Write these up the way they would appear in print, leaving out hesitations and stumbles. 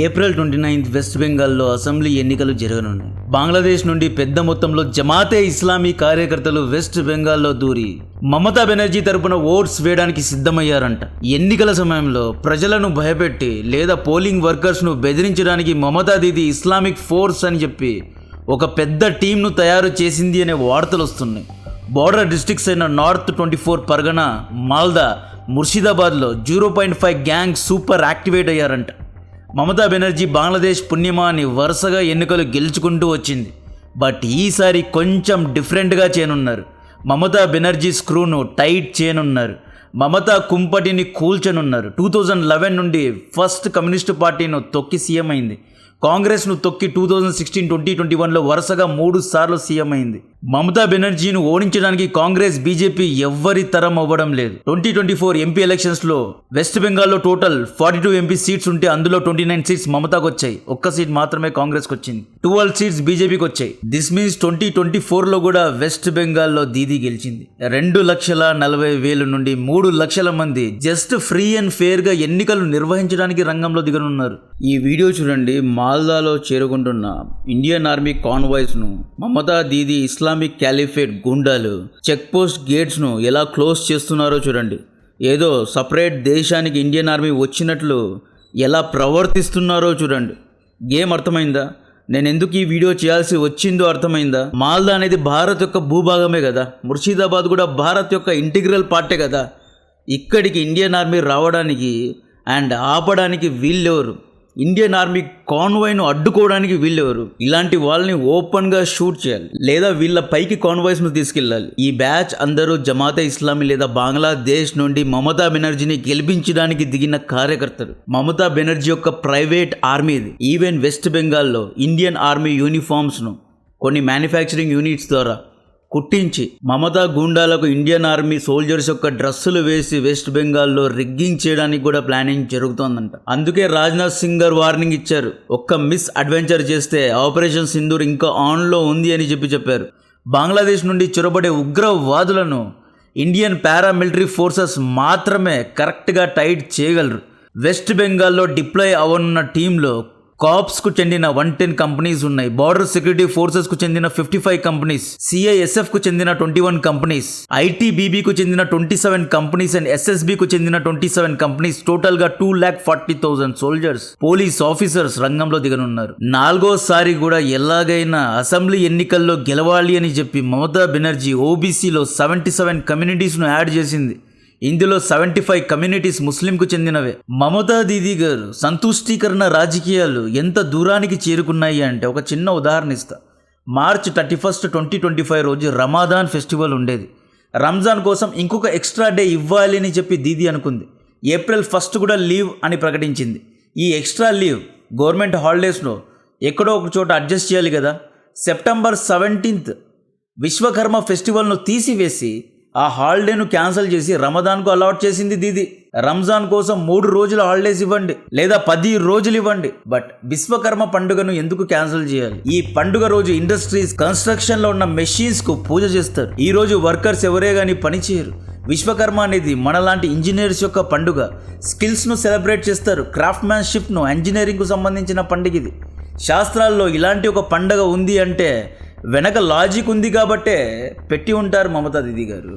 April 29 west బెంగాల్లో assembly ఎన్నికలు జరగనున్నాయి. బంగ్లాదేశ్ నుండి పెద్ద మొత్తంలో జమాతే ఇస్లామీ కార్యకర్తలు వెస్ట్ బెంగాల్లో దూరి మమతా బెనర్జీ తరపున ఓట్స్ వేయడానికి సిద్ధమయ్యారంట. ఎన్నికల సమయంలో ప్రజలను భయపెట్టి లేదా పోలింగ్ వర్కర్స్ను బెదిరించడానికి మమతా దీది ఇస్లామిక్ ఫోర్స్ అని చెప్పి ఒక పెద్ద టీంను తయారు చేసింది అనే వార్తలు వస్తున్నాయి. బోర్డర్ డిస్ట్రిక్ట్స్ అయిన నార్త్ 24 పర్గనా, మాల్దా, ముర్షిదాబాద్లో 0.5 గ్యాంగ్ సూపర్ యాక్టివేట్ అయ్యారంట. మమతా బెనర్జీ బంగ్లాదేశ్ పుణ్యమా అని వరుసగా ఎన్నికలు గెలుచుకుంటూ వచ్చింది. బట్ ఈసారి కొంచెం డిఫరెంట్గా చేయనున్నారు. మమతా బెనర్జీ స్క్రూను టైట్ చేయనున్నారు. మమతా కుంపటిని కూల్చనున్నారు. 2011 నుండి ఫస్ట్ కమ్యూనిస్టు పార్టీను తొక్కి సీఎం అయింది. కాంగ్రెస్ను తొక్కి 2016, 2021లో వరుసగా 3 సార్లు సీఎం అయింది. మమతా బెనర్జీని ఓడించడానికి కాంగ్రెస్, బీజేపీ ఎవ్వరి తరం అవ్వడం లేదు. 2024 ఎంపీ ఎలక్షన్స్లో వెస్ట్ బెంగాల్లో టోటల్ 42 ఎంపీ సీట్స్ ఉంటే అందులో 29 సీట్స్ మమతాకు వచ్చాయి. ఒక్క సీట్ మాత్రమే కాంగ్రెస్కి వచ్చింది. 12 సీట్స్ బీజేపీకి వచ్చాయి. దిస్ మీన్స్ 2024లో కూడా వెస్ట్ బెంగాల్లో దీదీ గెలిచింది. 2,40,000 నుండి 3 లక్షల మంది జస్ట్ ఫ్రీ అండ్ ఫెయిర్గా ఎన్నికలు నిర్వహించడానికి రంగంలో దిగనున్నారు. ఈ వీడియో చూడండి. మాల్దాలో చేరుకుంటున్న ఇండియన్ ఆర్మీ కాన్వాయ్స్ను మమతా దీదీ ఇస్లామిక్ క్యాలిఫేట్ గుండాలు చెక్ పోస్ట్ గేట్స్ను ఎలా క్లోజ్ చేస్తున్నారో చూడండి. ఏదో సపరేట్ దేశానికి ఇండియన్ ఆర్మీ వచ్చినట్లు ఎలా ప్రవర్తిస్తున్నారో చూడండి. గేమ్ అర్థమైందా? నేను ఎందుకు ఈ వీడియో చేయాల్సి వచ్చిందో అర్థమైందా? మాల్దా అనేది భారత్ యొక్క భూభాగమే కదా. ముర్షిదాబాద్ కూడా భారత్ యొక్క ఇంటిగ్రల్ పార్టే కదా. ఇక్కడికి ఇండియన్ ఆర్మీ రావడానికి అండ్ ఆపడానికి వీళ్ళెవరు? ఇండియన్ ఆర్మీ కాన్వాయ్ను అడ్డుకోవడానికి వీళ్ళెవరు? ఇలాంటి వాళ్ళని ఓపెన్గా షూట్ చేయాలి లేదా వీళ్ళ పైకి కాన్వాయ్స్ను తీసుకెళ్ళాలి. ఈ బ్యాచ్ అందరూ జమాతే ఇస్లామీ లేదా బంగ్లాదేశ్ నుండి మమతా బెనర్జీని గెలిపించడానికి దిగిన కార్యకర్తలు. మమతా బెనర్జీ యొక్క ప్రైవేట్ ఆర్మీ ఇది. ఈవెన్ వెస్ట్ బెంగాల్లో ఇండియన్ ఆర్మీ యూనిఫామ్స్ను కొన్ని మ్యానుఫ్యాక్చరింగ్ యూనిట్స్ ద్వారా కుట్టించి మమతా గూండాలకు ఇండియన్ ఆర్మీ సోల్జర్స్ యొక్క డ్రెస్సులు వేసి వెస్ట్ బెంగాల్లో రిగ్గింగ్ చేయడానికి కూడా ప్లానింగ్ జరుగుతోందంట. అందుకే రాజ్నాథ్ సింగ్ గారు వార్నింగ్ ఇచ్చారు. ఒక్క మిస్ అడ్వెంచర్ చేస్తే ఆపరేషన్ సింధూర్ ఇంకా ఆన్లో ఉంది అని చెప్పారు. బంగ్లాదేశ్ నుండి చొరబడే ఉగ్రవాదులను ఇండియన్ పారామిలిటరీ ఫోర్సెస్ మాత్రమే కరెక్ట్గా టైట్ చేయగలరు. వెస్ట్ బెంగాల్లో డిప్లాయ్ అవ్వనున్న టీంలో కాప్స్కు చెందిన 110 కంపెనీస్ ఉన్నాయి. బార్డర్ సెక్యూరిటీ ఫోర్సెస్కు చెందిన 55 కంపెనీస్, సిఐఎస్ఎఫ్కు చెందిన 21 కంపెనీస్, ఐటీబీబీకు చెందిన 27 కంపెనీస్ అండ్ ఎస్ఎస్బీకు చెందిన 27 కంపెనీస్. టోటల్గా 2,40,000 సోల్జర్స్, పోలీస్ ఆఫీసర్స్ రంగంలో దిగనున్నారు. 4వసారి కూడా ఎలాగైనా అసెంబ్లీ ఎన్నికల్లో గెలవాలి అని చెప్పి మమతా బెనర్జీ ఓబీసీలో 77 కమ్యూనిటీస్ను యాడ్ చేసింది. ఇందులో 75 కమ్యూనిటీస్ ముస్లింకు చెందినవే. మమతా దీదీ గారు సంతుష్టీకరణ రాజకీయాలు ఎంత దూరానికి చేరుకున్నాయి అంటే ఒక చిన్న ఉదాహరణ ఇస్తా. మార్చ్ 31, 2025 రోజు రమాదాన్ ఫెస్టివల్ ఉండేది. రంజాన్ కోసం ఇంకొక ఎక్స్ట్రా డే ఇవ్వాలి అని చెప్పి దీదీ అనుకుంది. ఏప్రిల్ 1 కూడా లీవ్ అని ప్రకటించింది. ఈ ఎక్స్ట్రా లీవ్ గవర్నమెంట్ హాలిడేస్లో ఎక్కడో ఒక చోట అడ్జస్ట్ చేయాలి కదా. సెప్టెంబర్ 17 విశ్వకర్మ ఫెస్టివల్ను తీసివేసి ఆ హాలిడేను క్యాన్సిల్ చేసి రమదాన్కు అలాట్ చేసింది దీదీ. రంజాన్ కోసం 3 రోజుల హాలిడేస్ ఇవ్వండి లేదా 10 రోజులు ఇవ్వండి, బట్ విశ్వకర్మ పండుగను ఎందుకు క్యాన్సిల్ చేయాలి? ఈ పండుగ రోజు ఇండస్ట్రీస్, కన్స్ట్రక్షన్లో ఉన్న మెషిన్స్కు పూజ చేస్తారు. ఈ రోజు వర్కర్స్ ఎవరే కానీ పని చేయరు. విశ్వకర్మ అనేది మనలాంటి ఇంజనీర్స్ యొక్క పండుగ. స్కిల్స్ను సెలబ్రేట్ చేస్తారు. క్రాఫ్ట్ మ్యాన్షిప్ను, ఇంజనీరింగ్కు సంబంధించిన పండుగ ఇది. శాస్త్రాల్లో ఇలాంటి ఒక పండుగ ఉంది అంటే వెనక లాజిక్ ఉంది కాబట్టే పెట్టి ఉంటారు మమతా దీదీ గారు.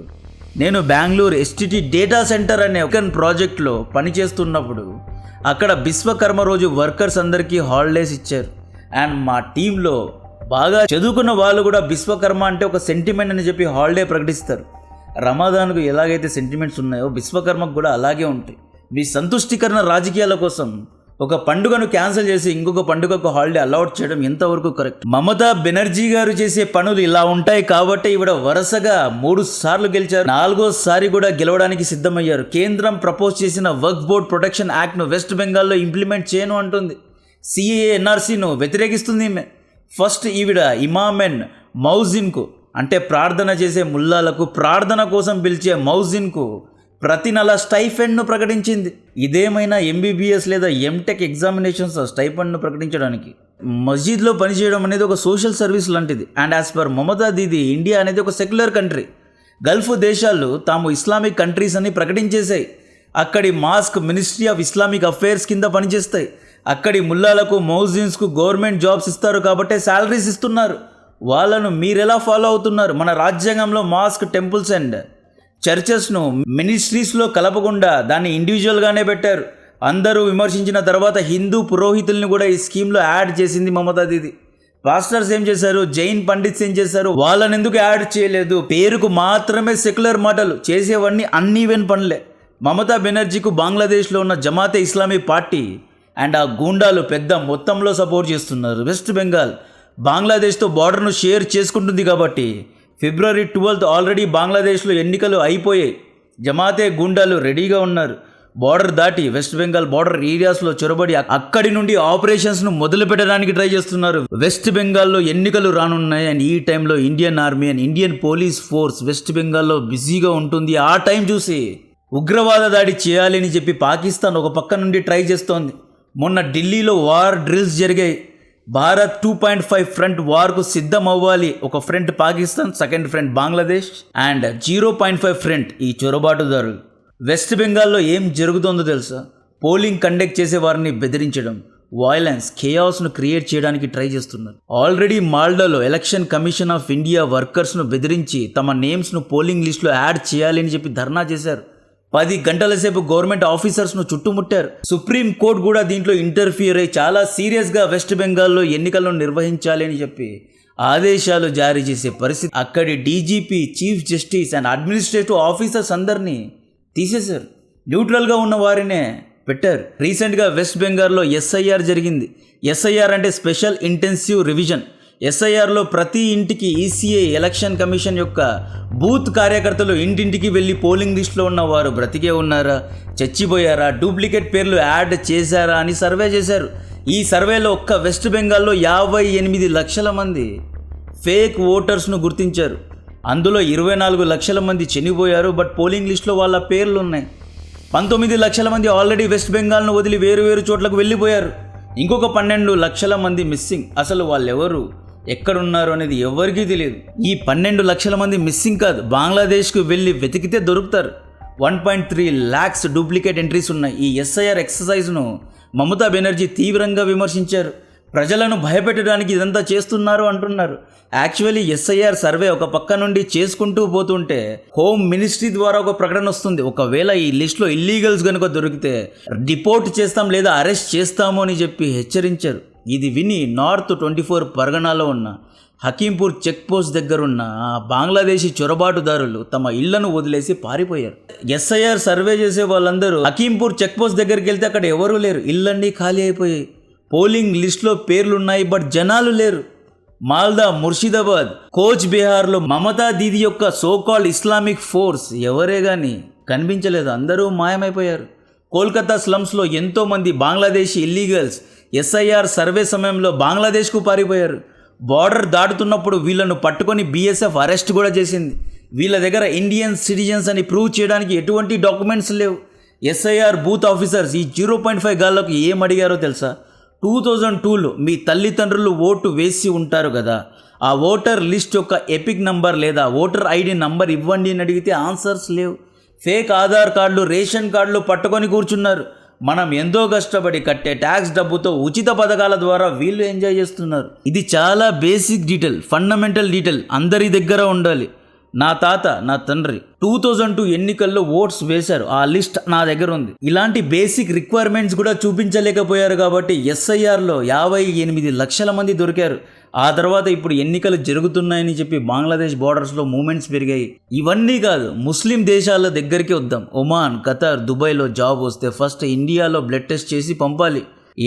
నేను బెంగళూరు ఎస్టిటి డేటా సెంటర్ అనే ఒక ప్రాజెక్ట్లో పనిచేస్తున్నప్పుడు అక్కడ విశ్వకర్మ రోజు వర్కర్స్ అందరికీ హాలిడేస్ ఇచ్చారు. అండ్ మా టీంలో బాగా చదువుకున్న వాళ్ళు కూడా విశ్వకర్మ అంటే ఒక సెంటిమెంట్ అని చెప్పి హాలిడే ప్రకటిస్తారు. రమాదాన్కు ఎలాగైతే సెంటిమెంట్స్ ఉన్నాయో విశ్వకర్మకు కూడా అలాగే ఉంటాయి. మీ సంతుష్టీకరణ రాజకీయాల కోసం ఒక పండుగను క్యాన్సిల్ చేసి ఇంకొక పండుగకు హాలిడే అలౌట్ చేయడం ఎంతవరకు కరెక్ట్? మమతా బెనర్జీ గారు చేసే పనులు ఇలా ఉంటాయి కాబట్టి ఈవిడ వరుసగా 3 సార్లు గెలిచారు. 4వసారి కూడా గెలవడానికి సిద్ధమయ్యారు. కేంద్రం ప్రపోజ్ చేసిన వర్క్ బోర్డ్ ప్రొటెక్షన్ యాక్ట్ను వెస్ట్ బెంగాల్లో ఇంప్లిమెంట్ చేయను అంటుంది. సిఏఏ ఎన్ఆర్సీను వ్యతిరేకిస్తుంది. ఫస్ట్ ఈవిడ ఇమామ్ అండ్ మౌజిన్కు అంటే ప్రార్థన చేసే ముల్లాలకు ప్రార్థన కోసం పిలిచే మౌజిన్కు ప్రతి నెల స్టైఫండ్ను ప్రకటించింది. ఇదేమైనా ఎంబీబీఎస్ లేదా ఎంటెక్ ఎగ్జామినేషన్స్ స్టైఫండ్ను ప్రకటించడానికి? మస్జిద్లో పనిచేయడం అనేది ఒక సోషల్ సర్వీస్ లాంటిది. And as per Mamata Didi India అనేది ఒక సెక్యులర్ కంట్రీ. గల్ఫ్ దేశాలు తాము ఇస్లామిక్ కంట్రీస్ అని ప్రకటించేశాయి. అక్కడి mask ministry of Islamic affairs కింద పనిచేస్తాయి. అక్కడి ముల్లాలకు మౌజిన్స్కు గవర్నమెంట్ జాబ్స్ ఇస్తారు కాబట్టే శాలరీస్ ఇస్తున్నారు. వాళ్ళను మీరెలా ఫాలో అవుతున్నారు? మన రాజ్యాంగంలో మాస్క్, టెంపుల్స్ అండ్ చర్చెస్ను మినిస్ట్రీస్లో కలపకుండా దాన్ని ఇండివిజువల్గానే పెట్టారు. అందరూ విమర్శించిన తర్వాత హిందూ పురోహితుల్ని కూడా ఈ స్కీమ్లో యాడ్ చేసింది మమతా దీది. పాస్టర్స్ ఏం చేశారు, జైన్ పండిట్స్ ఏం చేశారు, వాళ్ళని ఎందుకు యాడ్ చేయలేదు? పేరుకు మాత్రమే సెక్యులర్ మాటలు, చేసేవన్నీ అన్ఈవెన్ పనులే. మమతా బెనర్జీకు బంగ్లాదేశ్లో ఉన్న జమాతే ఇస్లామీ పార్టీ అండ్ ఆ గూండాలు పెద్ద మొత్తంలో సపోర్ట్ చేస్తున్నారు. వెస్ట్ బెంగాల్ బంగ్లాదేశ్తో బార్డర్ను షేర్ చేసుకుంటుంది కాబట్టి February 12 ఆల్రెడీ బంగ్లాదేశ్లో ఎన్నికలు అయిపోయాయి. జమాతే గూండాలు రెడీగా ఉన్నారు. బార్డర్ దాటి వెస్ట్ బెంగాల్ బార్డర్ ఏరియాస్లో చొరబడి అక్కడి నుండి ఆపరేషన్స్ను మొదలు పెట్టడానికి ట్రై చేస్తున్నారు. వెస్ట్ బెంగాల్లో ఎన్నికలు రానున్నాయి అండ్ ఈ టైంలో Indian army and Indian police force west బెంగాల్లో బిజీగా ఉంటుంది. ఆ టైం చూసి ఉగ్రవాద దాడి చేయాలని చెప్పి పాకిస్తాన్ ఒక పక్క నుండి ట్రై చేస్తోంది. మొన్న ఢిల్లీలో వార్ డ్రిల్స్ జరిగాయి. భారత్ 2.5 ఫ్రంట్ వార్కు సిద్ధం అవ్వాలి. ఒక front Pakistan, second front Bangladesh and 0.5 front ఈ చొరబాటుదారులు. వెస్ట్ బెంగాల్లో ఏం జరుగుతుందో తెలుసా? పోలింగ్ కండక్ట్ చేసే వారిని బెదిరించడం, వైలెన్స్, కేయాస్ను క్రియేట్ చేయడానికి ట్రై చేస్తున్నారు. ఆల్రెడీ మాల్డాలో ఎలక్షన్ కమిషన్ ఆఫ్ ఇండియా వర్కర్స్ను బెదిరించి తమ నేమ్స్ను పోలింగ్ లిస్టులో యాడ్ చేయాలి అని చెప్పి ధర్నా చేశారు. 10 గంటల సేపు గవర్నమెంట్ ఆఫీసర్స్ను చుట్టుముట్టారు. సుప్రీం కోర్టు కూడా దీంట్లో ఇంటర్ఫియర్ అయ్యి చాలా సీరియస్గా వెస్ట్ బెంగాల్లో ఎన్నికలను నిర్వహించాలి అని చెప్పి ఆదేశాలు జారీ చేసే పరిస్థితి. అక్కడి DGP, chief justice and administrative officers అందరినీ తీసేశారు. న్యూట్రల్గా ఉన్న వారినే పెట్టారు. రీసెంట్గా వెస్ట్ బెంగాల్లో ఎస్ఐఆర్ జరిగింది. ఎస్ఐఆర్ అంటే స్పెషల్ ఇంటెన్సివ్ రివిజన్. ఎస్ఐఆర్లో ప్రతి ఇంటికి ఈసీఐ ఎలక్షన్ కమిషన్ యొక్క బూత్ కార్యకర్తలు ఇంటింటికి వెళ్ళి పోలింగ్ లిస్టులో ఉన్న వారు బ్రతికే ఉన్నారా, చచ్చిపోయారా, డూప్లికేట్ పేర్లు యాడ్ చేశారా అని సర్వే చేశారు. ఈ సర్వేలో ఒక్క వెస్ట్ బెంగాల్లో 58 లక్షల మంది ఫేక్ ఓటర్స్ను గుర్తించారు. అందులో 24 లక్షల మంది చనిపోయారు. బట్ పోలింగ్ లిస్టులో వాళ్ళ పేర్లు ఉన్నాయి. 19 లక్షల మంది ఆల్రెడీ వెస్ట్ బెంగాల్ను వదిలి వేరు చోట్లకు వెళ్ళిపోయారు. ఇంకొక 12 లక్షల మంది మిస్సింగ్. అసలు వాళ్ళెవరు, ఎక్కడున్నారు అనేది ఎవరికీ తెలియదు. ఈ 12 లక్షల మంది మిస్సింగ్ కాదు, బంగ్లాదేశ్కు వెళ్ళి వెతికితే దొరుకుతారు. 1.3 lakhs డూప్లికేట్ ఎంట్రీస్ ఉన్నాయి. ఈ ఎస్ఐఆర్ ఎక్సర్సైజ్ను మమతా బెనర్జీ తీవ్రంగా విమర్శించారు. ప్రజలను భయపెట్టడానికి ఇదంతా చేస్తున్నారు అంటున్నారు. యాక్చువల్లీ ఎస్ఐఆర్ సర్వే ఒక పక్క నుండి చేసుకుంటూ పోతుంటే హోమ్ మినిస్ట్రీ ద్వారా ఒక ప్రకటన వస్తుంది. ఒకవేళ ఈ లిస్టులో ఇల్లీగల్స్ కనుక దొరికితే డిపోర్ట్ చేస్తాం లేదా అరెస్ట్ చేస్తాము అని చెప్పి హెచ్చరించారు. ఇది విని నార్త్ 24 పరగనాలో ఉన్న హకీంపూర్ చెక్ పోస్ట్ దగ్గరున్న బంగ్లాదేశీ చొరబాటుదారులు తమ ఇళ్లను వదిలేసి పారిపోయారు. ఎస్ఐఆర్ సర్వే చేసే వాళ్ళందరూ హకీంపూర్ చెక్ పోస్ట్ దగ్గరికి వెళ్తే అక్కడ ఎవరూ లేరు, ఇళ్ళన్నీ ఖాళీ అయిపోయాయి. పోలింగ్ లిస్టులో పేర్లున్నాయి బట్ జనాలు లేరు. మాల్దా, ముర్షిదాబాద్, కోచ్ బీహార్లో మమతా దీది యొక్క సోకాల్డ్ ఇస్లామిక్ ఫోర్స్ ఎవరే కానీ కనిపించలేదు, అందరూ మాయమైపోయారు. కోల్కతా స్లమ్స్లో ఎంతోమంది బంగ్లాదేశీ ఇల్లీగల్స్ ఎస్ఐఆర్ సర్వే సమయంలో బంగ్లాదేశ్కు పారిపోయారు. బార్డర్ దాటుతున్నప్పుడు వీళ్ళను పట్టుకొని బీఎస్ఎఫ్ అరెస్ట్ కూడా చేసింది. వీళ్ళ దగ్గర ఇండియన్ సిటిజన్స్ అని ప్రూవ్ చేయడానికి ఎటువంటి డాక్యుమెంట్స్ లేవు. ఎస్ఐఆర్ బూత్ ఆఫీసర్స్ ఈ 0.5 గాళ్ళకు ఏం అడిగారో తెలుసా? 2002లో మీ తల్లిదండ్రులు ఓటు వేసి ఉంటారు కదా, ఆ ఓటర్ లిస్ట్ యొక్క ఎపిక్ నంబర్ లేదా ఓటర్ ఐడి నంబర్ ఇవ్వండి అని అడిగితే ఆన్సర్స్ లేవు. ఫేక్ ఆధార్ కార్డులు, రేషన్ కార్డులు పట్టుకొని కూర్చున్నారు. మనం ఎంతో కష్టపడి కట్టే ట్యాక్స్ డబ్బుతో ఉచిత పథకాల ద్వారా వీళ్ళు ఎంజాయ్ చేస్తున్నారు. ఇది చాలా బేసిక్ డీటెయిల్, ఫండమెంటల్ డీటెయిల్ అందరి దగ్గర ఉండాలి. నా తాత, నా తండ్రి 2002 ఎన్నికల్లో ఓట్స్ వేశారు, ఆ లిస్ట్ నా దగ్గర ఉంది. ఇలాంటి బేసిక్ రిక్వైర్మెంట్స్ కూడా చూపించలేకపోయారు కాబట్టి ఎస్ఐఆర్లో 58 లక్షల మంది దొరికారు. ఆ తర్వాత ఇప్పుడు ఎన్నికలు జరుగుతున్నాయని చెప్పి బంగ్లాదేశ్ బార్డర్స్లో మూమెంట్స్ పెరిగాయి. ఇవన్నీ కాదు, ముస్లిం దేశాల దగ్గరికి వద్దాం. ఒమాన్, ఖతార్, దుబాయ్లో జాబ్ వస్తే ఫస్ట్ ఇండియాలో బ్లడ్ టెస్ట్ చేసి పంపాలి.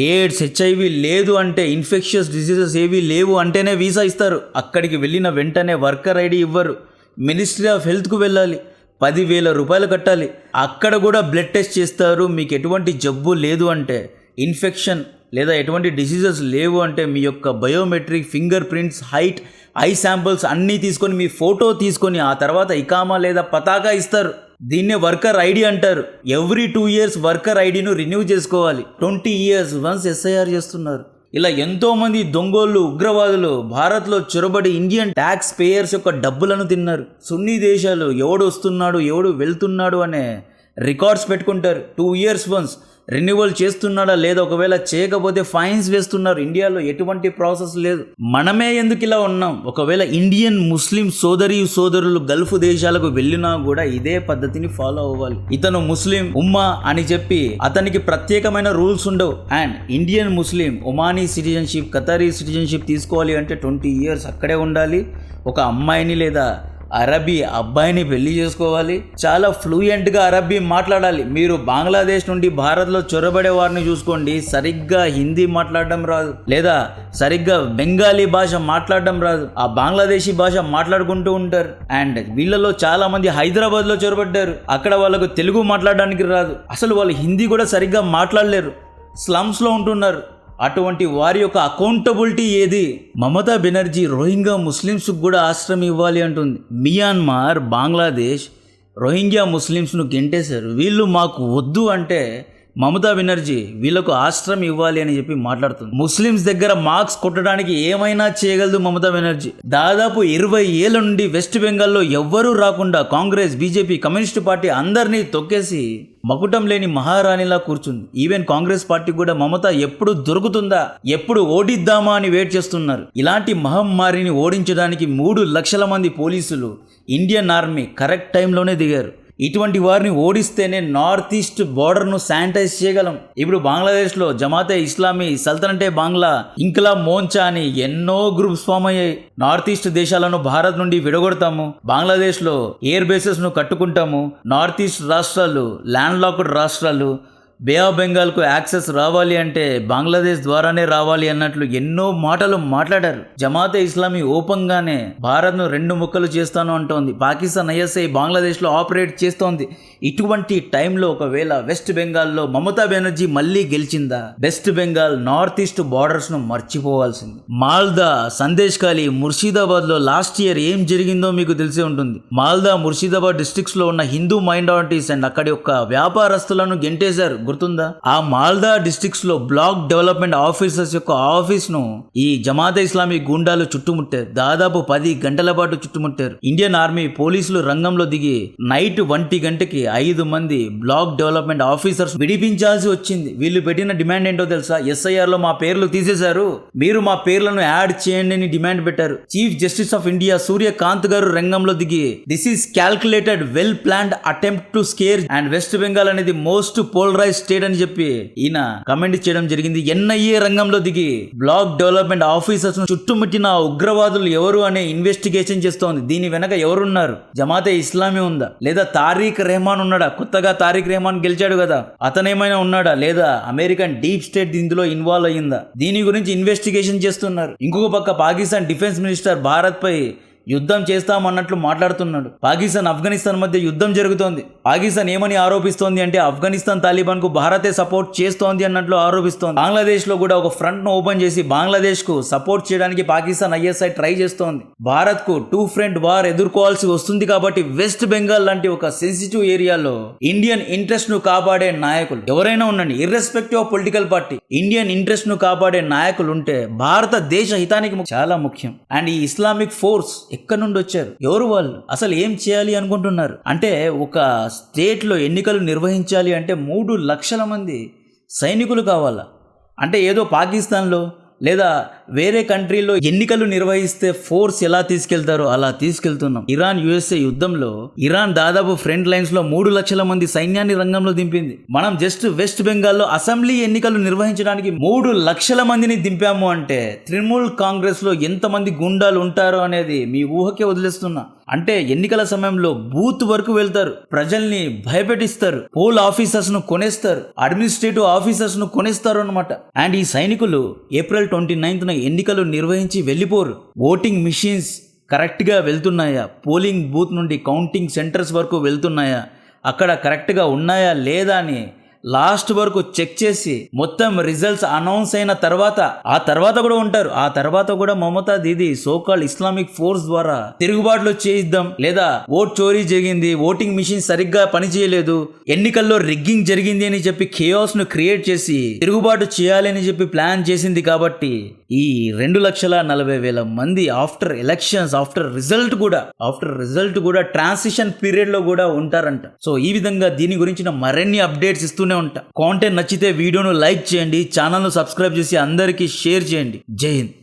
ఎయిడ్స్, హెచ్ఐవి లేదు అంటే, ఇన్ఫెక్షియస్ డిసీజెస్ ఏవి లేవు అంటేనే వీసా ఇస్తారు. అక్కడికి వెళ్ళిన వెంటనే వర్కర్ ఐడి ఇవ్వరు. మినిస్ట్రీ ఆఫ్ హెల్త్కు వెళ్ళాలి, 10,000 రూపాయలు కట్టాలి. అక్కడ కూడా బ్లడ్ టెస్ట్ చేస్తారు. మీకు ఎటువంటి జబ్బు లేదు అంటే, ఇన్ఫెక్షన్ లేదా ఎటువంటి డిసీజెస్ లేవు అంటే మీ యొక్క biometric, finger prints, height, I samples అన్నీ తీసుకొని మీ ఫోటో తీసుకొని ఆ తర్వాత ఇకామా లేదా పతాకా ఇస్తారు. దీన్నే వర్కర్ ఐడి అంటారు. ఎవ్రీ 2 years వర్కర్ ఐడిను రిన్యూ చేసుకోవాలి. 20 years వన్స్ ఎస్ఐఆర్ చేస్తున్నారు. ఇలా ఎంతోమంది దొంగోళ్ళు, ఉగ్రవాదులు భారత్లో చొరబడి ఇండియన్ ట్యాక్స్ పేయర్స్ యొక్క డబ్బులను తిన్నారు. సున్నీ దేశాలు ఎవడు వస్తున్నాడు, ఎవడు వెళ్తున్నాడు అనే రికార్డ్స్ పెట్టుకుంటారు. 2 years వన్స్ రెన్యువల్ చేస్తున్నాడా లేదా, ఒకవేళ చేయకపోతే ఫైన్స్ వేస్తున్నారు. ఇండియాలో ఎటువంటి ప్రాసెస్ లేదు. మనమే ఎందుకు ఇలా ఉన్నాం? ఒకవేళ ఇండియన్ ముస్లిం సోదరులు గల్ఫ్ దేశాలకు వెళ్ళినా కూడా ఇదే పద్ధతిని ఫాలో అవ్వాలి. ఇతను ముస్లిం ఉమ్మా అని చెప్పి అతనికి ప్రత్యేకమైన రూల్స్ ఉండవు. And Indian Muslim Omani citizenship, ఖతారీ citizenship తీసుకోవాలి అంటే 20 years అక్కడే ఉండాలి. ఒక అమ్మాయిని లేదా అరబీ అబ్బాయిని పెళ్లి చేసుకోవాలి. చాలా ఫ్లూయెంట్గా అరబీ మాట్లాడాలి. మీరు బంగ్లాదేశ్ నుండి భారత్లో చొరబడే వారిని చూసుకోండి, సరిగ్గా హిందీ మాట్లాడడం రాదు, లేదా సరిగ్గా బెంగాలీ భాష మాట్లాడడం రాదు. ఆ బంగ్లాదేశీ భాష మాట్లాడుకుంటూ ఉంటారు. అండ్ వీళ్ళలో చాలా మంది హైదరాబాద్లో చొరబడ్డారు. అక్కడ వాళ్ళకు తెలుగు మాట్లాడడానికి రాదు, అసలు వాళ్ళు హిందీ కూడా సరిగ్గా మాట్లాడలేరు, స్లమ్స్లో ఉంటున్నారు. అటువంటి వారి యొక్క అకౌంటబిలిటీ ఏది? మమతా బెనర్జీ రోహింగ్యా ముస్లిమ్స్కి కూడా ఆశ్రయం ఇవ్వాలి అంటుంది. మియాన్మార్, బంగ్లాదేశ్ రోహింగ్యా ముస్లిమ్స్ను గెంటేశారు. వీళ్ళు మాకు వద్దు అంటే మమతా బెనర్జీ వీళ్ళకు ఆశ్రయం ఇవ్వాలి అని చెప్పి మాట్లాడుతుంది. ముస్లిమ్స్ దగ్గర మార్క్స్ కొట్టడానికి ఏమైనా చేయగలదు మమతా బెనర్జీ. దాదాపు 20 ఏళ్ల నుండి వెస్ట్ బెంగాల్లో ఎవ్వరూ రాకుండా కాంగ్రెస్, బీజేపీ, కమ్యూనిస్ట్ పార్టీ అందరినీ తొక్కేసి మకుటం లేని మహారాణిలా కూర్చుంది. ఈవెన్ కాంగ్రెస్ పార్టీ కూడా మమత ఎప్పుడు దొరుకుతుందా, ఎప్పుడు ఓడిద్దామా అని వెయిట్ చేస్తున్నారు. ఇలాంటి మహమ్మారిని ఓడించడానికి 3 లక్షల మంది పోలీసులు, ఇండియన్ ఆర్మీ కరెక్ట్ టైంలోనే దిగారు. ఇటువంటి వారిని ఓడిస్తేనే నార్త్ ఈస్ట్ బోర్డర్ను శానిటైజ్ చేయగలం. ఇప్పుడు బంగ్లాదేశ్లో జమాతే ఇస్లామీ, సల్తనటే బాంగ్లా, ఇంక్లాబ్ మోర్చా అని ఎన్నో గ్రూప్స్ ఫామ్ అయ్యాయి. నార్త్ ఈస్ట్ దేశాలను భారత్ నుండి విడగొడతాము, బంగ్లాదేశ్లో ఎయిర్ బేసెస్ను కట్టుకుంటాము, నార్త్ ఈస్ట్ రాష్ట్రాలు ల్యాండ్ లాక్డ్ రాష్ట్రాలు, బే ఆఫ్ బెంగాల్కు యాక్సెస్ రావాలి అంటే బంగ్లాదేశ్ ద్వారానే రావాలి అన్నట్లు ఎన్నో మాటలు మాట్లాడారు. జమాతే ఇస్లామీ ఓపెన్గానే భారత్ను 2 ముక్కలు చేస్తాను అంటోంది. పాకిస్తాన్ ఐఎస్ఐ బంగ్లాదేశ్లో ఆపరేట్ చేస్తోంది. ఇటువంటి టైంలో ఒకవేళ వెస్ట్ బెంగాల్లో మమతా బెనర్జీ మళ్ళీ గెలిచిందా, వెస్ట్ బెంగాల్ నార్త్ ఈస్ట్ బార్డర్స్ను మర్చిపోవాల్సింది. మాల్దా, సందేశ్ ఖాళీ, ముర్షిదాబాద్లో లాస్ట్ ఇయర్ ఏం జరిగిందో మీకు తెలిసే ఉంటుంది. మాల్దా, ముర్షిదాబాద్ డిస్ట్రిక్ట్స్లో ఉన్న హిందూ మైనారిటీస్ అండ్ అక్కడి యొక్క వ్యాపారస్తులను గెంటేశారు, గుర్తుందా? ఆ మాల్దా డిస్ట్రిక్ట్స్ లో బ్లాక్ డెవలప్మెంట్ ఆఫీసర్స్ యొక్క ఆఫీస్ ను ఈ జమాతే ఇస్లామీ గుండాలు చుట్టుముట్టారు. దాదాపు 10 గంటల పాటు చుట్టుముట్టారు. ఇండియన్ ఆర్మీ పోలీసులు రంగంలో దిగి నైట్ 1 గంటకి 5 మంది బ్లాక్ డెవలప్మెంట్ ఆఫీసర్స్ విడిపించాల్సి వచ్చింది. వీళ్ళు పెట్టిన డిమాండ్ ఏంటో తెలుసా? SIR లో మా పేర్లు తీసేశారు, మీరు మా పేర్లను యాడ్ చేయండి అని డిమాండ్ పెట్టారు. Chief justice of India Suryakant గారు రంగంలో దిగి this is calculated, well planned attempt to scare and West Bengal అనేది మోస్ట్ పోలరైజ్ స్టేట్ అని చెప్పి ఈయన కమెంట్ చేయడం జరిగింది. NIA రంగంలో దిగి బ్లాక్ డెవలప్మెంట్ ఆఫీసర్స్ ను చుట్టుముట్టిన ఉగ్రవాదులు ఎవరు అనే ఇన్వెస్టిగేషన్ చేస్తోంది. దీని వెనక ఎవరున్నారు? జమాతే ఇస్లామీ ఉందా, లేదా తారీక్ రెహమాన్ ఉన్నాడా? కొత్తగా తారీక్ రెహమాన్ గెలిచాడు కదా, అతనేమైనా ఉన్నాడా, లేదా అమెరికన్ డీప్ స్టేట్ ఇందులో ఇన్వాల్వ్ అయ్యిందా? దీని గురించి ఇన్వెస్టిగేషన్ చేస్తున్నారు. ఇంకొక పక్క పాకిస్తాన్ డిఫెన్స్ మినిస్టర్ భారత్ పై యుద్ధం చేస్తామన్నట్లు మాట్లాడుతున్నాడు. పాకిస్తాన్, ఆఫ్ఘనిస్తాన్ మధ్య యుద్ధం జరుగుతోంది. పాకిస్తాన్ ఏమని ఆరోపిస్తోంది అంటే ఆఫ్ఘనిస్తాన్ తాలిబాన్ కు భారతే సపోర్ట్ చేస్తోంది అన్నట్లు ఆరోపిస్తోంది. బంగ్లాదేశ్ లో కూడా ఒక ఫ్రంట్ ను ఓపెన్ చేసి బంగ్లాదేశ్ కు సపోర్ట్ చేయడానికి పాకిస్తాన్ ISI ట్రై చేస్తోంది. భారత్ కు 2 ఫ్రంట్ వార్ ఎదుర్కోవాల్సి వస్తుంది కాబట్టి వెస్ట్ బెంగాల్ లాంటి ఒక సెన్సిటివ్ ఏరియాలో ఇండియన్ ఇంట్రెస్ట్ ను కాపాడే నాయకులు ఎవరైనా ఉండండి, irrespective of political party, Indian interest ను కాపాడే నాయకులు ఉంటే భారతదేశ హితానికి చాలా ముఖ్యం. అండ్ ఈ ఇస్లామిక్ ఫోర్స్ ఎక్కడి నుండి వచ్చారు, ఎవరు వాళ్ళు, అసలు ఏం చేయాలి అనుకుంటున్నారు అంటే ఒక స్టేట్లో ఎన్నికలు నిర్వహించాలి అంటే 3 లక్షల మంది సైనికులు కావాలా? అంటే ఏదో పాకిస్తాన్లో లేదా వేరే కంట్రీలో ఎన్నికలు నిర్వహిస్తే ఫోర్స్ ఎలా తీసుకెళ్తారో అలా తీసుకెళ్తున్నాం. ఇరాన్ USA యుద్ధంలో ఇరాన్ దాదాపు ఫ్రంట్ లైన్స్ లో 3 లక్షల మంది సైన్యాన్ని రంగంలో దింపింది. మనం జస్ట్ వెస్ట్ బెంగాల్లో అసెంబ్లీ ఎన్నికలు నిర్వహించడానికి 3 లక్షల మందిని దింపాము అంటే తృణమూల్ కాంగ్రెస్ లో ఎంతమంది గుండాలు ఉంటారో అనేది మీ ఊహకే వదిలేస్తున్నా. అంటే ఎన్నికల సమయంలో బూత్ వరకు వెళ్తారు, ప్రజల్ని భయపెట్టిస్తారు, పోల్ ఆఫీసర్స్ ను కొనేస్తారు, అడ్మినిస్ట్రేటివ్ ఆఫీసర్స్ ను కొనేస్తారు అన్నమాట. అండ్ ఈ సైనికులు ఏప్రిల్ 29న ఎన్నికలు నిర్వహించి వెళ్ళిపోరు. ఓటింగ్ మిషన్స్ కరెక్ట్గా వెళ్తున్నాయా, పోలింగ్ బూత్ నుండి కౌంటింగ్ సెంటర్స్ వరకు వెళ్తున్నాయా, అక్కడ కరెక్ట్గా ఉన్నాయా లేదా అని లాస్ట్ వరకు చెక్ చేసి మొత్తం రిజల్ట్స్ అనౌన్స్ అయిన తర్వాత ఆ తర్వాత కూడా ఉంటారు. ఆ తర్వాత కూడా మమతా దీది సోకాల్ ఇస్లామిక్ ఫోర్స్ ద్వారా తిరుగుబాటులో చేయిద్దాం, లేదా ఓట్ చోరీ జరిగింది, ఓటింగ్ మిషన్ సరిగ్గా పనిచేయలేదు, ఎన్నికల్లో రిగ్గింగ్ జరిగింది అని చెప్పి ఖేయాస్ ను క్రియేట్ చేసి తిరుగుబాటు చేయాలి అని చెప్పి ప్లాన్ చేసింది. కాబట్టి ఈ 2,40,000 మంది ఆఫ్టర్ ఎలక్షన్స్, ఆఫ్టర్ రిజల్ట్ కూడా ట్రాన్సిషన్ పీరియడ్ లో కూడా ఉంటారంట. సో ఈ విధంగా దీని గురించిన మరిన్ని అప్డేట్స్ ఇస్తూనే చేస్తూనే ఉంటా. కాంటెంట్ నచ్చితే వీడియోను లైక్ చేయండి, ఛానల్ను సబ్స్క్రైబ్ చేసి అందరికీ షేర్ చేయండి. జై హింద్.